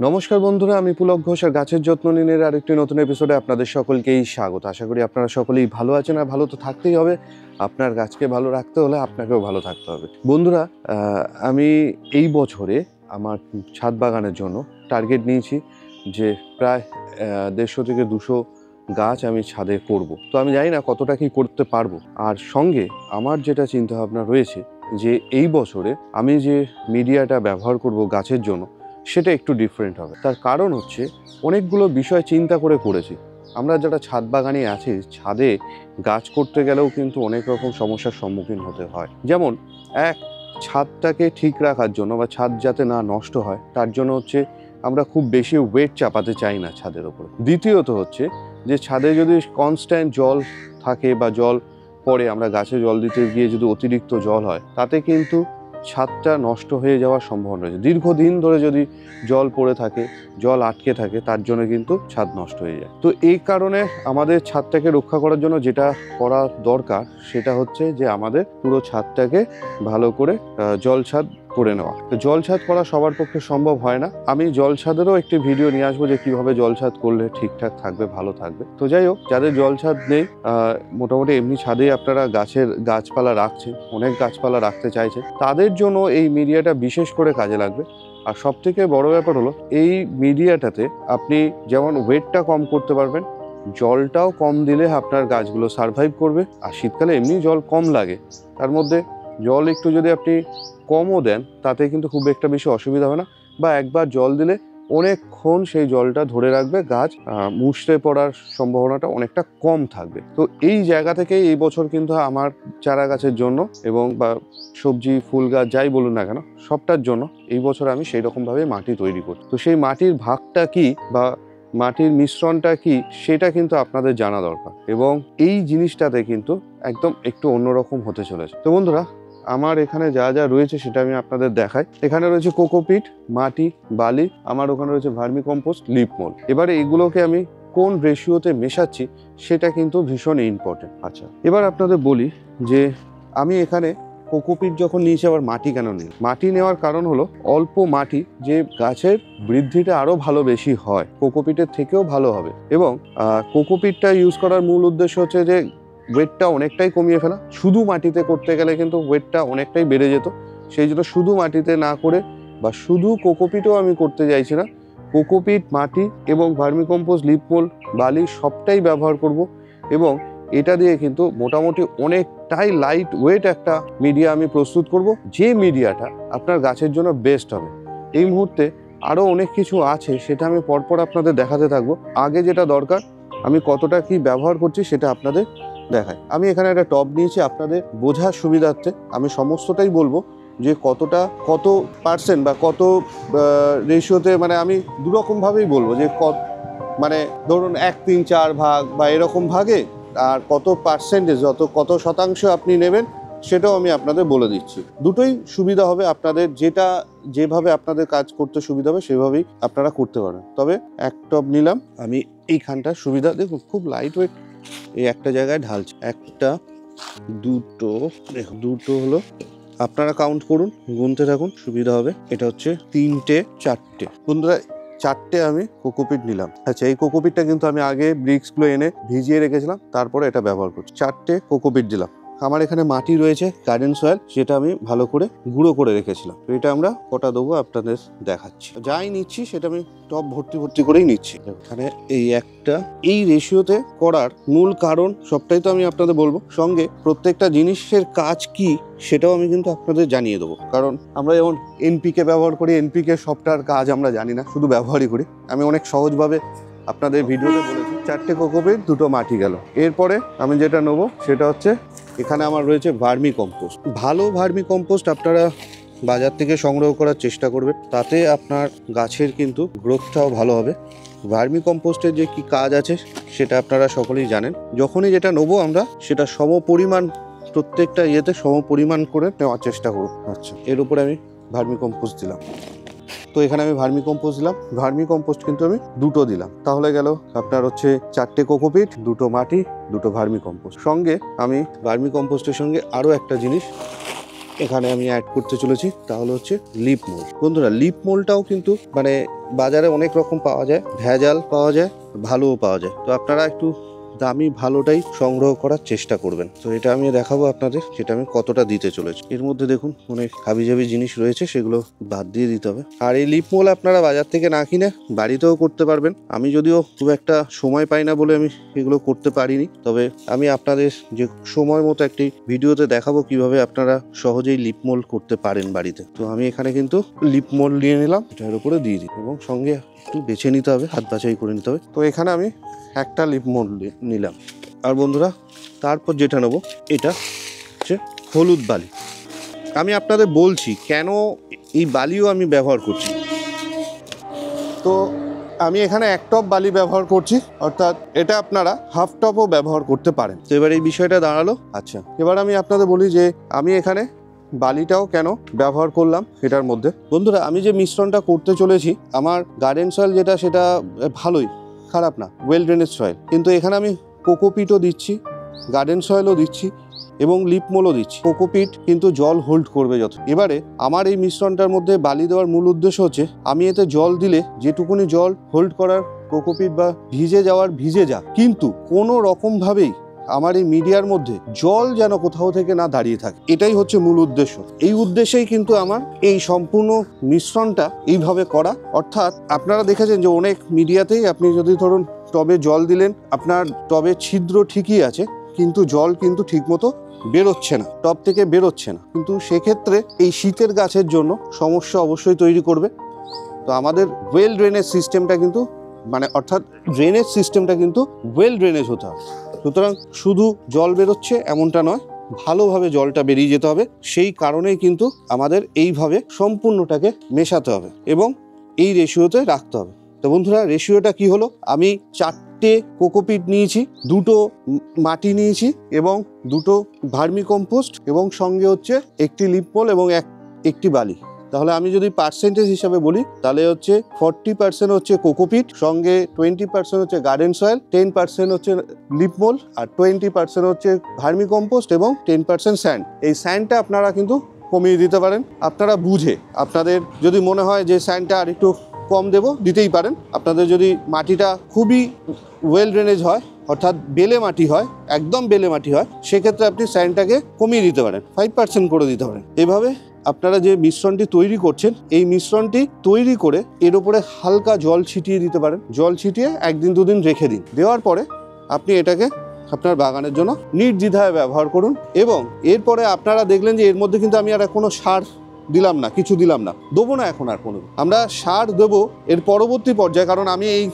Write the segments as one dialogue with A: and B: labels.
A: নমস্কার বন্ধুরা, আমি পুলক ঘোষ আর গাছের যত্ন নিনের আরেকটি নতুন এপিসোডে আপনাদের সকলকেই স্বাগত। আশা করি আপনারা সকলেই ভালো আছেন, আর ভালো তো থাকতেই হবে। আপনার গাছকে ভালো রাখতে হলে আপনাকেও ভালো থাকতে হবে। বন্ধুরা, আমি এই বছরে আমার ছাদ বাগানের জন্য টার্গেট নিয়েছি যে প্রায় 150 থেকে 200 গাছ আমি ছাদে করব। তো আমি জানি না কতটা কি করতে পারবো। আর সঙ্গে আমার যেটা চিন্তাভাবনা রয়েছে যে এই বছরে আমি যে মিডিয়াটা ব্যবহার করব গাছের জন্য, সেটা একটু ডিফারেন্ট হবে। তার কারণ হচ্ছে অনেকগুলো বিষয় চিন্তা করে করেছি। আমরা যারা ছাদ বাগানে আছি, ছাদে গাছ করতে গেলেও কিন্তু অনেক রকম সমস্যার সম্মুখীন হতে হয়। যেমন ছাদটাকে ঠিক রাখার জন্য বা ছাদ যাতে না নষ্ট হয়, তার জন্য হচ্ছে আমরা খুব বেশি ওয়েট চাপাতে চাই না ছাদের ওপরে। দ্বিতীয়ত হচ্ছে যে ছাদে যদি কনস্ট্যান্ট জল থাকে বা জল পরে, আমরা গাছে জল দিতে গিয়ে যদি অতিরিক্ত জল হয়, তাতে কিন্তু ছাদটা নষ্ট হয়ে যাওয়ার সম্ভাবনা রয়েছে। দীর্ঘদিন ধরে যদি জল পড়ে থাকে, জল আটকে থাকে, তার জন্য কিন্তু ছাদ নষ্ট হয়ে যায়। তো এই কারণে আমাদের ছাদটাকে রক্ষা করার জন্য যেটা করা দরকার, সেটা হচ্ছে যে আমাদের পুরো ছাদটাকে ভালো করে জল ছাদ করে নেওয়া। তো জল ছাদ করা সবার পক্ষে সম্ভব হয় না। আমি জল ছাদেরও একটি ভিডিও নিয়ে আসবো যে কিভাবে জল ছাদ করলে ঠিকঠাক থাকবে, ভালো থাকবে। তো যাই হোক, যাদের জল ছাদ নেই, মোটামুটি এমনি ছাদেই আপনারা গাছপালা রাখছেন, অনেক গাছপালা রাখতে চাইছেন, তাদের জন্য এই মিডিয়াটা বিশেষ করে কাজে লাগবে। আর সব থেকে বড় ব্যাপার হলো, এই মিডিয়াটাতে আপনি যেমন ওয়েটটা কম করতে পারবেন, জলটাও কম দিলে আপনার গাছগুলো সারভাইভ করবে। আর শীতকালে এমনি জল কম লাগে, তার মধ্যে জল একটু যদি আপনি কমও দেন, তাতে কিন্তু খুব একটা বেশি অসুবিধা হবে না। বা একবার জল দিলে অনেকক্ষণ সেই জলটা ধরে রাখবে, গাছ মুষড়ে পড়ার সম্ভাবনাটা অনেকটা কম থাকবে। তো এই জায়গা থেকেই এই বছর কিন্তু আমার চারা গাছের জন্য এবং বা সবজি ফুল গাছ যাই বলুন না কেন, সবটার জন্য এই বছর আমি সেই রকমভাবে মাটি তৈরি করি। তো সেই মাটির ভাগটা কি বা মাটির মিশ্রণটা কি, সেটা কিন্তু আপনাদের জানা দরকার। এবং এই জিনিসটাতে কিন্তু একদম একটু অন্যরকম হতে চলেছে। তো বন্ধুরা, আমার এখানে যা যা রয়েছে সেটা আমি আপনাদের দেখাই। এখানে রয়েছে কোকোপিট, মাটি, বালি, আমার ওখানে রয়েছে ভার্মি কম্পোস্ট, লিপ মোল্ড। এবারে এগুলোকে আমি কোন রেশিওতে মেশাচ্ছি সেটা কিন্তু ভীষণ ইম্পর্টেন্ট। আচ্ছা, এবার আপনাদের বলি যে আমি এখানে কোকোপিট যখন নিয়েছি, আবার মাটি কেন নিই? মাটি নেওয়ার কারণ হলো, অল্প মাটি যে গাছের বৃদ্ধিটা আরো ভালো বেশি হয়, কোকোপিটের থেকেও ভালো হবে। এবং কোকোপিটটা ইউজ করার মূল উদ্দেশ্য হচ্ছে যে ওয়েটটা অনেকটাই কমিয়ে ফেলা। শুধু মাটিতে করতে গেলে কিন্তু ওয়েটটা অনেকটাই বেড়ে যেত। সেই জন্য শুধু মাটিতে না করে, বা শুধু কোকোপিটও আমি করতে চাইছি না, কোকোপিট, মাটি এবং ভার্মিকম্পোস্ট, লিপ মোল্ড, বালি সবটাই ব্যবহার করব। এবং এটা দিয়ে কিন্তু মোটামুটি অনেকটাই লাইট ওয়েট একটা মিডিয়া আমি প্রস্তুত করব, যে মিডিয়াটা আপনার গাছের জন্য বেস্ট হবে। এই মুহূর্তে আরও অনেক কিছু আছে, সেটা আমি পরপর আপনাদের দেখাতে থাকবো। আগে যেটা দরকার, আমি কতটা কি ব্যবহার করছি সেটা আপনাদের দেখায়। আমি এখানে একটা টব নিয়েছি, আপনাদের বোঝার সুবিধার্থে আমি সমস্তটাই বলবো যে কত পার্সেন্ট বা কত রেশিওতে, মানে আমি দুরকমভাবেই বলবো যে মানে ধরুন 1, 3, 4 ভাগ বা এরকম ভাগে, আর কত পার্সেন্টেজ, কত শতাংশ আপনি নেবেন সেটাও আমি আপনাদের বলে দিচ্ছি। দুটোই সুবিধা হবে আপনাদের, যেভাবে আপনাদের কাজ করতে সুবিধা হবে সেভাবেই আপনারা করতে পারেন। তবে এক টব নিলাম আমি, এইখানটার সুবিধা দেখুন, খুব লাইট ওয়েট। এই একটা জায়গায় ঢালছে, একটা, দুটো হলো, আপনারা কাউন্ট করুন, গুনতে থাকুন, সুবিধা হবে। এটা হচ্ছে 3টে, 4টে। বন্ধুরা, 4টে আমি কোকোপিট নিলাম। আচ্ছা, এই কোকোপিটটা কিন্তু আমি আগে ব্রিক্সগুলো এনে ভিজিয়ে রেখেছিলাম, তারপরে এটা ব্যবহার করছি। 4টে কোকোপিট দিলাম। আমার এখানে মাটি রয়েছে, গার্ডেন সয়েল, সেটা আমি ভালো করে গুঁড়ো করে রেখেছিলাম। তো এটা আমরা কটা দেবো আপনাদের দেখাচ্ছি। যাই নিচ্ছি সেটা আমি টব ভর্তি করেই নিচ্ছি। এখানে এই একটা, এই রেশিওতে করার মূল কারণ সবটাই তো আমি আপনাদের বলবো, সঙ্গে প্রত্যেকটা জিনিসের কাজ কি সেটাও আমি কিন্তু আপনাদের জানিয়ে দেবো। কারণ আমরা যেমন এনপিকে ব্যবহার করি, এনপিকে সবটার কাজ আমরা জানি না, শুধু ব্যবহারই করি। আমি অনেক সহজভাবে আপনাদের ভিডিওতে বলেছি। 4টে কোকোপিট, 2টো মাটি গেল। এরপরে আমি যেটা নেবো সেটা হচ্ছে, এখানে আমার রয়েছে ভার্মি কম্পোস্ট। ভালো ভার্মি কম্পোস্ট আপনারা বাজার থেকে সংগ্রহ করার চেষ্টা করবেন, তাতে আপনার গাছের কিন্তু গ্রোথটাও ভালো হবে। ভার্মি কম্পোস্টের যে কি কাজ আছে সেটা আপনারা সকলেই জানেন। যখনই যেটা নেবো আমরা, সেটা সমপরিমাণ, প্রত্যেকটা ইয়েতে সমপরিমাণ করে নেওয়ার চেষ্টা করব। আচ্ছা, এর উপরে আমি ভার্মি কম্পোস্ট দিলাম। তো এখানে আমি ভার্মি কম্পোস্ট দিলাম। ভার্মি কম্পোস্ট কিন্তু আমি 2টো দিলাম, তাহলে গেল আপনার হচ্ছে 4টে কোকোপিট, 2টো মাটি, 2টো ভার্মি কম্পোস্ট। সঙ্গে আমি ভার্মি কম্পোস্টের সঙ্গে আরও একটা জিনিস এখানে আমি অ্যাড করতে চলেছি, তাহলে হচ্ছে লিপ মোল্ড। বন্ধুরা, লিপ মোল্ডটাও কিন্তু মানে বাজারে অনেক রকম পাওয়া যায়, ভেজাল পাওয়া যায়, ভালোও পাওয়া যায়। তো আপনারা একটু দামি ভালোটাই সংগ্রহ করার চেষ্টা করবেন। তো এটা আমি দেখাবো আপনাদের, যেটা আমি কতটা দিতে চলেছি। এর মধ্যে দেখুন অনেক হাবিজাবি জিনিস রয়েছে, সেগুলো বাদ দিয়ে দিতে হবে। আর এই লিপ মোল আপনারা বাজার থেকে না কিনে বাড়িতেও করতে পারবেন। আমি যদিও খুব একটা সময় পাই না বলে আমি এগুলো করতে পারিনি, তবে আমি আপনাদের যে সময় মতো একটি ভিডিওতে দেখাবো কিভাবে আপনারা সহজেই লিপ মোল করতে পারেন বাড়িতে। তো আমি এখানে কিন্তু লিপ মোল নিয়ে নিলাম, এটার উপরে দিয়ে দিই এবং সঙ্গে একটু বেছে নিতে হবে, হাত বাছাই করে নিতে হবে। তো এখানে আমি একটা লিপ মোল নিলাম। আর বন্ধুরা তারপর যেটা নেবো এটা হচ্ছে হলুদ বালি। আমি আপনাদের বলছি কেন এই বালিও আমি ব্যবহার করছি। তো আমি এখানে 1 টপ বালি ব্যবহার করছি, অর্থাৎ এটা আপনারা হাফ টপও ব্যবহার করতে পারেন। তো এবার এই বিষয়টা দাঁড়ালো। আচ্ছা, এবার আমি আপনাদের বলি যে আমি এখানে বালিটাও কেন ব্যবহার করলাম এটার মধ্যে। বন্ধুরা আমি যে মিশ্রণটা করতে চলেছি, আমার গার্ডেন সয়েল যেটা সেটা ভালোই, খারাপ না, ওয়েল ড্রেনেজ সয়েল। কিন্তু এখানে আমি কোকোপিটও দিচ্ছি, গার্ডেন সয়েলও দিচ্ছি এবং লিপ মোলও দিচ্ছি। কোকোপিট কিন্তু জল হোল্ড করবে যত। এবারে আমার এই মিশ্রণটার মধ্যে বালি দেওয়ার মূল উদ্দেশ্য হচ্ছে আমি এতে জল দিলে যেটুকুনি জল হোল্ড করার কোকোপিট বা ভিজে যাওয়ার ভিজে যাক, কিন্তু কোনো রকমভাবেই আমার এই মিডিয়ার মধ্যে জল যেন কোথাও থেকে না দাঁড়িয়ে থাকে। এটাই হচ্ছে মূল উদ্দেশ্য। এই উদ্দেশ্যেই কিন্তু আমার এই সম্পূর্ণ মিশ্রণটা এইভাবে করা। অর্থাৎ আপনারা দেখেছেন যে অনেক মিডিয়াতেই আপনি যদি ধরুন টবে জল দিলেন, আপনার টবে ছিদ্র ঠিকই আছে কিন্তু জল কিন্তু ঠিকমতো বেরোচ্ছে না, টব থেকে বেরোচ্ছে না। কিন্তু সেক্ষেত্রে এই শীতের গাছের জন্য সমস্যা অবশ্যই তৈরি করবে। তো আমাদের ওয়েল ড্রেনেজ সিস্টেমটা কিন্তু অর্থাৎ ড্রেনেজ সিস্টেমটা কিন্তু ওয়েল ড্রেনেজ হতে হবে। সুতরাং শুধু জল বেরোচ্ছে এমনটা নয়, ভালোভাবে জলটা বেরিয়ে যেতে হবে। সেই কারণেই কিন্তু আমাদের এইভাবে সম্পূর্ণটাকে মেশাতে হবে এবং এই রেশিওতে রাখতে হবে। তো বন্ধুরা রেশিওটা কি হলো, আমি 4টে কোকোপিট নিয়েছি, 2টো মাটি নিয়েছি এবং 2টো ভার্মি কম্পোস্ট এবং সঙ্গে হচ্ছে 1টি লিপ মোল এবং একটি বালি। তাহলে আমি যদি পার্সেন্টেজ হিসাবে বলি তাহলে হচ্ছে 40% হচ্ছে কোকোপিট, সঙ্গে 20% হচ্ছে গার্ডেন সয়েল, 10% হচ্ছে লিপ মোল আর 20% হচ্ছে ভার্মি কম্পোস্ট এবং 10% স্যান্ড। এই স্যান্ডটা আপনারা কিন্তু কমিয়ে দিতে পারেন আপনারা বুঝে। আপনাদের যদি মনে হয় যে স্যান্ডটা আর একটু কম দেবো, দিতেই পারেন। আপনাদের যদি মাটিটা খুবই ওয়েল ড্রেনেজ হয়, অর্থাৎ বেলে মাটি হয়, একদম বেলে মাটি হয়, সেক্ষেত্রে আপনি স্যান্ডটাকে কমিয়ে দিতে পারেন, 5% করে দিতে পারেন। এভাবে আপনারা যে মিশ্রণটি তৈরি করছেন, এই মিশ্রণটি তৈরি করে এর উপরে হালকা জল ছিটিয়ে দিতে পারেন। জল ছিটিয়ে 1-2 দিন রেখে দিন। দেওয়ার পরে আপনি এটাকে আপনার বাগানের জন্য নির্দ্বিধায় ব্যবহার করুন। এবং এরপরে আপনারা দেখলেন যে এর মধ্যে কিন্তু আমি আর কোনো সার দিলাম না, কিছু দিলাম না, দেবো না এখন আর কোনো। আমরা সার দেবো এর পরবর্তী পর্যায়ে, কারণ আমি এই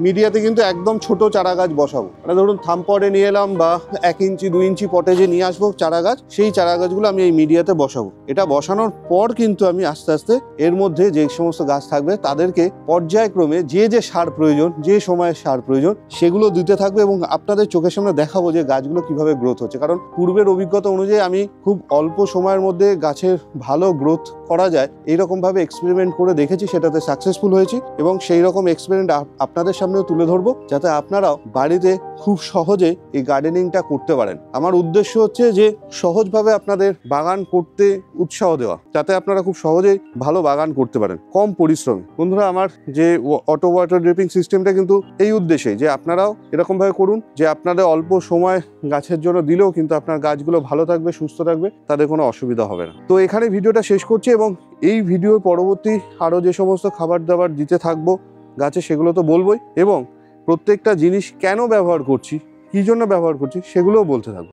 A: মিডিয়াতে কিন্তু একদম ছোট চারা গাছ বসাবো। মানে ধরুন থাম পটে নিয়ে এলাম বা 1 ইঞ্চি 2 ইঞ্চি পটে যে নিয়ে আসবো চারা গাছ, সেই চারা গাছগুলো আমি এই মিডিয়াতে বসাবো। এটা বসানোর পর কিন্তু আমি আস্তে আস্তে এর মধ্যে যে সমস্ত গাছ থাকবে তাদেরকে পর্যায়ক্রমে যে যে সার প্রয়োজন, যে সময়ে সার প্রয়োজন, সেগুলো দিতে থাকবে এবং আপনাদের চোখের সামনে দেখাবো যে গাছগুলো কিভাবে গ্রোথ হচ্ছে। কারণ পূর্বের অভিজ্ঞতা অনুযায়ী আমি খুব অল্প সময়ের মধ্যে গাছের ভালো গ্রোথ করা যায় এইরকমভাবে এক্সপেরিমেন্ট করে দেখেছি, সেটাতে সাকসেসফুল হয়েছি এবং সেই রকম এক্সপেরিমেন্ট আপনাদের সামনেও তুলে ধরবো, যাতে আপনারাও বাড়িতে খুব সহজে এই গার্ডেনিংটা করতে পারেন। আমার উদ্দেশ্য হচ্ছে যে সহজভাবে আপনাদের বাগান করতে উৎসাহ দেওয়া, যাতে আপনারা খুব সহজেই ভালো বাগান করতে পারেন কম পরিশ্রমে। বন্ধুরা আমার যে অটো ওয়াটার ড্রিপিং সিস্টেমটা কিন্তু এই উদ্দেশ্যে যে আপনারাও এরকমভাবে করুন যে আপনাদের অল্প সময় গাছের জন্য দিলেও কিন্তু আপনার গাছগুলো ভালো থাকবে, সুস্থ থাকবে, তাদের কোনো অসুবিধা হবে না। তো এখানে ভিডিওটা শেষ করছি এবং এই ভিডিওর পরবর্তী আরও যে সমস্ত খাবার দাবার দিতে থাকবো গাছে সেগুলো তো বলবোই, এবং প্রত্যেকটা জিনিস কেন ব্যবহার করছি, কী জন্য ব্যবহার করছি সেগুলোও বলতে থাকবো।